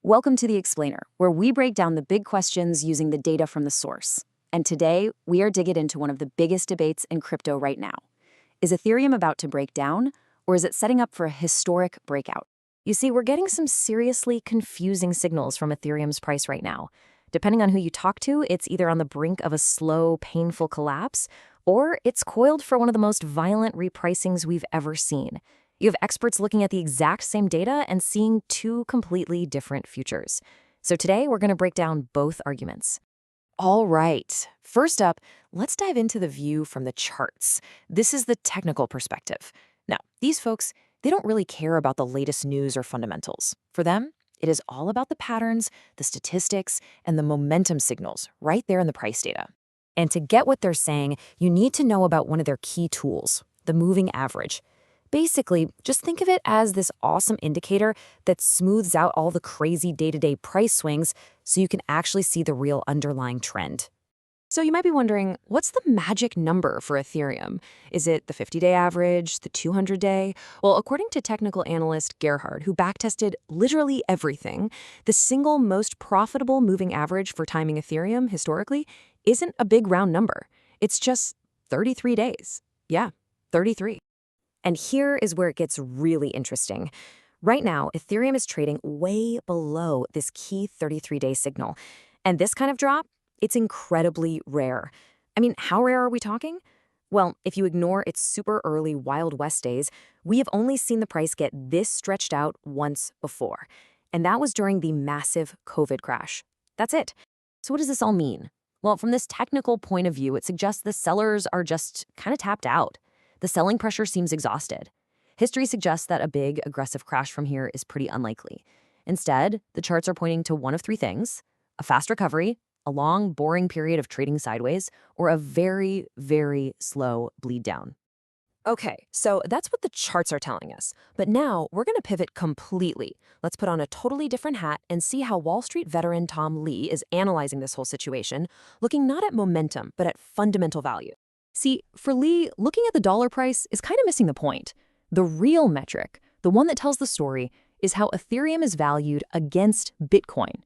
Welcome to The Explainer, where we break down the big questions using the data from the source. And today, we are digging into one of the biggest debates in crypto right now. Is Ethereum about to break down, or is it setting up for a historic breakout? You see, we're getting some seriously confusing signals from Ethereum's price right now. Depending on who you talk to, it's either on the brink of a slow, painful collapse, or it's coiled for one of the most violent repricings we've ever seen. You have experts looking at the exact same data and seeing two completely different futures. So today, we're going to break down both arguments. All right, first up, let's dive into the view from the charts. This is the technical perspective. Now, these folks, they don't really care about the latest news or fundamentals. For them, it is all about the patterns, the statistics, and the momentum signals right there in the price data. And to get what they're saying, you need to know about one of their key tools, the moving average. Basically, just think of it as this awesome indicator that smooths out all the crazy day-to-day price swings so you can actually see the real underlying trend. So you might be wondering, what's the magic number for Ethereum? Is it the 50-day average, the 200-day? Well, according to technical analyst Gerhard, who backtested literally everything, the single most profitable moving average for timing Ethereum historically isn't a big round number. It's just 33 days. Yeah, 33. And here is where it gets really interesting. Right now, Ethereum is trading way below this key 33-day signal. And this kind of drop, it's incredibly rare. I mean, how rare are we talking? Well, if you ignore its super early Wild West days, we have only seen the price get this stretched out once before. And that was during the massive COVID crash. That's it. So what does this all mean? Well, from this technical point of view, it suggests the sellers are just kind of tapped out. The selling pressure seems exhausted. History suggests that a big, aggressive crash from here is pretty unlikely. Instead, the charts are pointing to one of three things: a fast recovery, a long, boring period of trading sideways, or a very, very slow bleed down. Okay, so that's what the charts are telling us. But now we're going to pivot completely. Let's put on a totally different hat and see how Wall Street veteran Tom Lee is analyzing this whole situation, looking not at momentum, but at fundamental value. See, for Lee, looking at the dollar price is kind of missing the point. The real metric, the one that tells the story, is how Ethereum is valued against Bitcoin.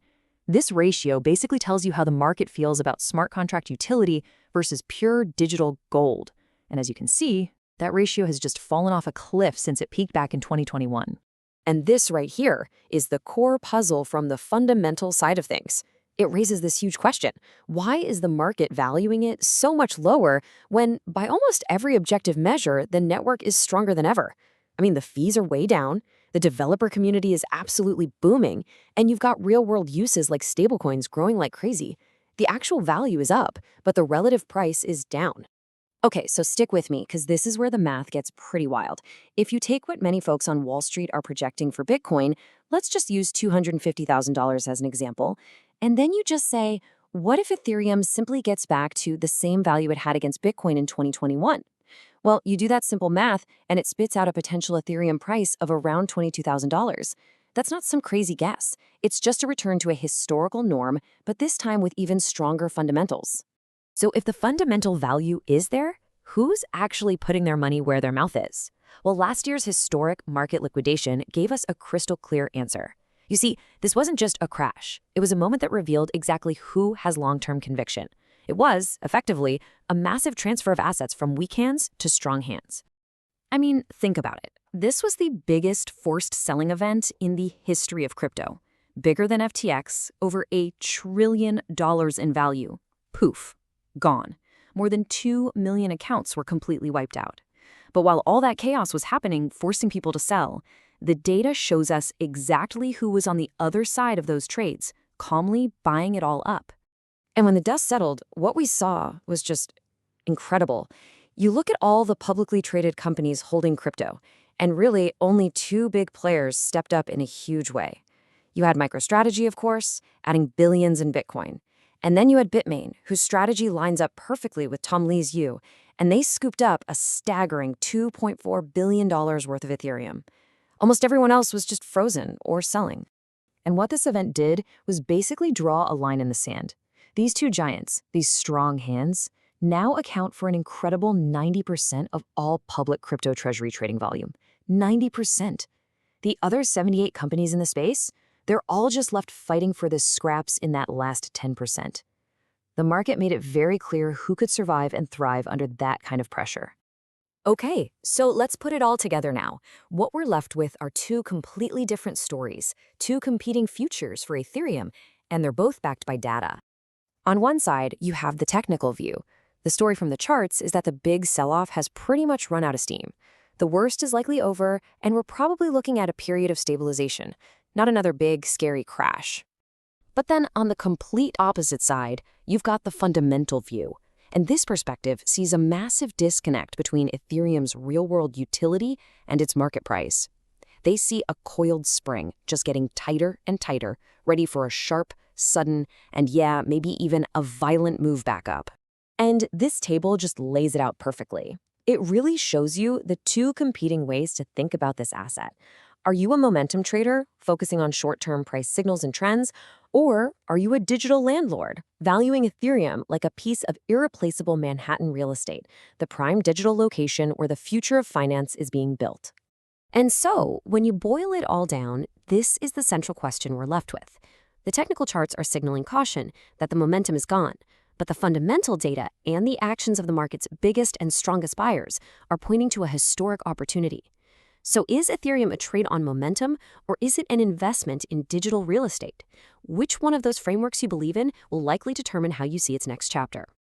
This ratio basically tells you how the market feels about smart contract utility versus pure digital gold. And as you can see, that ratio has just fallen off a cliff since it peaked back in 2021. And this right here is the core puzzle from the fundamental side of things. It raises this huge question. Why is the market valuing it so much lower when, by almost every objective measure, the network is stronger than ever? I mean, the fees are way down, the developer community is absolutely booming, and you've got real-world uses like stablecoins growing like crazy. The actual value is up, but the relative price is down. Okay, so stick with me, because this is where the math gets pretty wild. If you take what many folks on Wall Street are projecting for Bitcoin, let's just use $250,000 as an example, and then you just say, what if Ethereum simply gets back to the same value it had against Bitcoin in 2021? Well, you do that simple math, and it spits out a potential Ethereum price of around $22,000. That's not some crazy guess. It's just a return to a historical norm, but this time with even stronger fundamentals. So if the fundamental value is there, who's actually putting their money where their mouth is? Well, last year's historic market liquidation gave us a crystal clear answer. You see, this wasn't just a crash. It was a moment that revealed exactly who has long-term conviction. It was, effectively, a massive transfer of assets from weak hands to strong hands. I mean, think about it. This was the biggest forced selling event in the history of crypto. Bigger than FTX, over $1 trillion in value. Poof. Gone. More than 2 million accounts were completely wiped out. But while all that chaos was happening, forcing people to sell, the data shows us exactly who was on the other side of those trades, calmly buying it all up. And when the dust settled, what we saw was just incredible. You look at all the publicly traded companies holding crypto, and really only two big players stepped up in a huge way. You had MicroStrategy, of course, adding billions in Bitcoin. And then you had Bitmain, whose strategy lines up perfectly with Tom Lee's view, and they scooped up a staggering $2.4 billion worth of Ethereum. Almost everyone else was just frozen or selling. And what this event did was basically draw a line in the sand. These two giants, these strong hands, now account for an incredible 90% of all public crypto treasury trading volume. 90%. The other 78 companies in the space, They're all just left fighting for the scraps in that last 10%. The market made it very clear who could survive and thrive under that kind of pressure. Okay, so let's put it all together now. What we're left with are two completely different stories, two competing futures for Ethereum, and they're both backed by data. On one side, you have the technical view. The story from the charts is that the big sell-off has pretty much run out of steam. The worst is likely over, and we're probably looking at a period of stabilization, not another big, scary crash. But then on the complete opposite side, you've got the fundamental view. And this perspective sees a massive disconnect between Ethereum's real-world utility and its market price. They see a coiled spring just getting tighter and tighter, ready for a sharp, sudden, and yeah, maybe even a violent move back up. And this table just lays it out perfectly. It really shows you the two competing ways to think about this asset. Are you a momentum trader, focusing on short-term price signals and trends? Or are you a digital landlord, valuing Ethereum like a piece of irreplaceable Manhattan real estate, the prime digital location where the future of finance is being built? And so, when you boil it all down, this is the central question we're left with. The technical charts are signaling caution that the momentum is gone, but the fundamental data and the actions of the market's biggest and strongest buyers are pointing to a historic opportunity. So is Ethereum a trade on momentum, or is it an investment in digital real estate? Which one of those frameworks you believe in will likely determine how you see its next chapter.